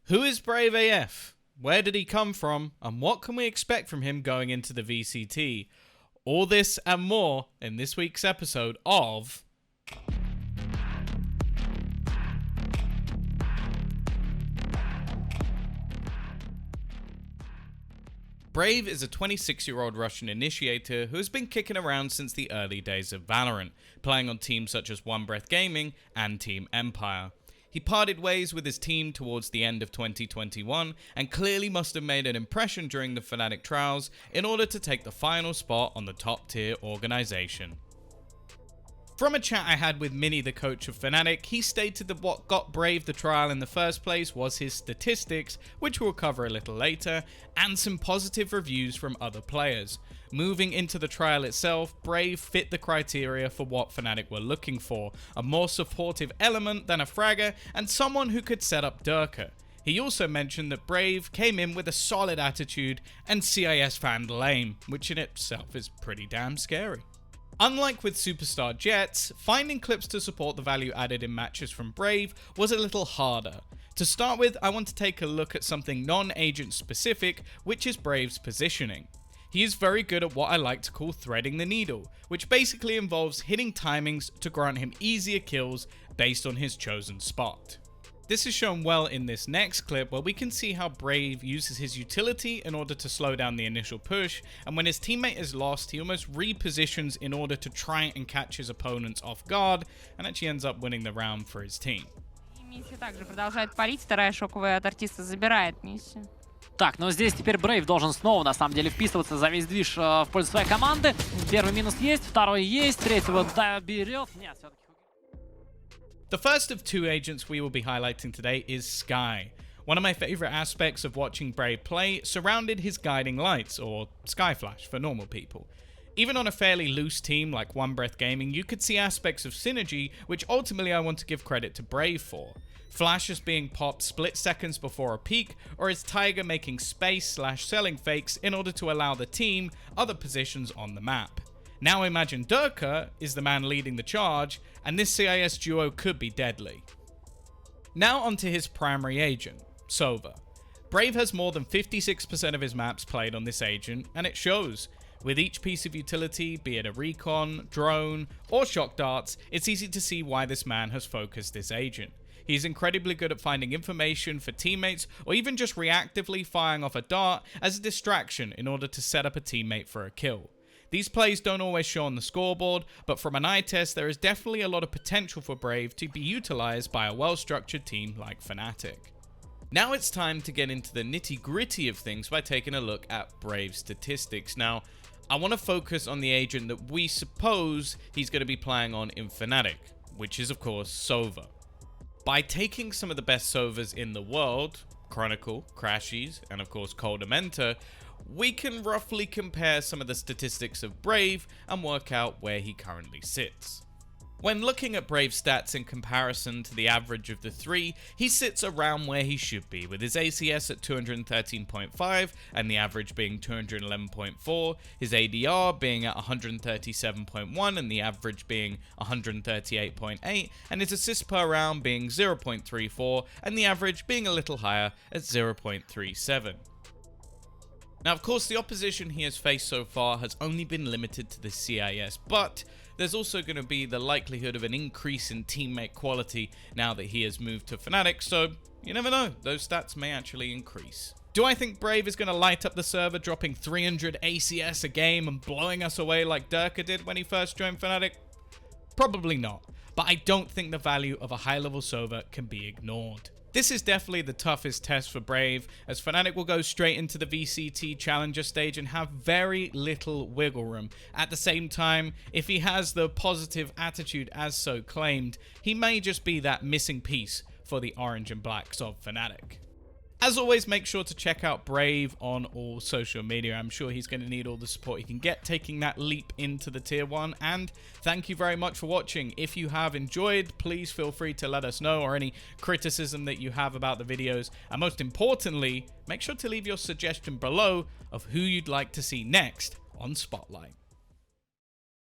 Who is BraveAF? Where did he come from? And what can we expect from him going into the VCT? All this and more in this week's episode of Brave is a 26-year-old Russian initiator who has been kicking around since the early days of Valorant, playing on teams such as OneBreath Gaming and Team Empire. He parted ways with his team towards the end of 2021 and clearly must have made an impression during the Fnatic trials in order to take the final spot on the top tier organization. From a chat I had with Minnie, the coach of Fnatic, he stated that what got Brave the trial in the first place was his statistics, which we'll cover a little later, and some positive reviews from other players. Moving into the trial itself, Brave fit the criteria for what Fnatic were looking for, a more supportive element than a fragger and someone who could set up Durka. He also mentioned that Brave came in with a solid attitude and CIS fanned lame, which in itself is pretty damn scary. Unlike with Superstar Jets, finding clips to support the value added in matches from Brave was a little harder. To start with, I want to take a look at something non-agent specific, which is Brave's positioning. He is very good at what I like to call threading the needle, which basically involves hitting timings to grant him easier kills based on his chosen spot. This is shown well in this next clip where we can see how Brave uses his utility in order to slow down the initial push, and when his teammate is lost, he almost repositions in order to try and catch his opponents off guard, and actually ends up winning the round for his team. Также продолжает палить, вторая шоковая от артиста забирает миссию. Так, но здесь теперь Брейв должен снова, на самом деле, вписываться за весь движ в пользу своей команды. Первый минус есть, второй есть, третьего доберет. Нет, все-таки... The first of two agents we will be highlighting today is Sky. One of my favorite aspects of watching Brave play surrounded his guiding lights, or Sky Flash for normal people. Even on a fairly loose team like OneBreath Gaming, you could see aspects of synergy which ultimately I want to give credit to Brave for. Flash is being popped split seconds before a peak, or is Tiger making space/selling fakes in order to allow the team other positions on the map. Now imagine Durka is the man leading the charge, and this CIS duo could be deadly. Now onto his primary agent, Sova. Brave has more than 56% of his maps played on this agent, and it shows. With each piece of utility, be it a recon, drone, or shock darts, it's easy to see why this man has focused this agent. He's incredibly good at finding information for teammates, or even just reactively firing off a dart as a distraction in order to set up a teammate for a kill. These plays don't always show on the scoreboard, but from an eye test there is definitely a lot of potential for Brave to be utilized by a well-structured team like Fnatic. Now it's time to get into the nitty-gritty of things by taking a look at Brave's statistics. Now, I want to focus on the agent that we suppose he's going to be playing on in Fnatic, which is of course Sova. By taking some of the best Sovas in the world, Chronicle, Crashies, and of course Coldamenta, we can roughly compare some of the statistics of Brave and work out where he currently sits. When looking at Brave's stats in comparison to the average of the three, he sits around where he should be, with his ACS at 213.5 and the average being 211.4, his ADR being at 137.1 and the average being 138.8, and his assists per round being 0.34 and the average being a little higher at 0.37. Now, of course, the opposition he has faced so far has only been limited to the CIS, but there's also going to be the likelihood of an increase in teammate quality now that he has moved to Fnatic, so you never know, those stats may actually increase. Do I think Brave is going to light up the server, dropping 300 ACS a game and blowing us away like Durka did when he first joined Fnatic? Probably not, but I don't think the value of a high-level Sova can be ignored. This is definitely the toughest test for Brave, as Fnatic will go straight into the VCT Challenger stage and have very little wiggle room. At the same time, if he has the positive attitude as so claimed, he may just be that missing piece for the orange and blacks of Fnatic. As always, make sure to check out Brave on all social media. I'm sure he's going to need all the support he can get taking that leap into the tier 1. And thank you very much for watching. If you have enjoyed, please feel free to let us know, or any criticism that you have about the videos. And most importantly, make sure to leave your suggestion below of who you'd like to see next on Spotlight.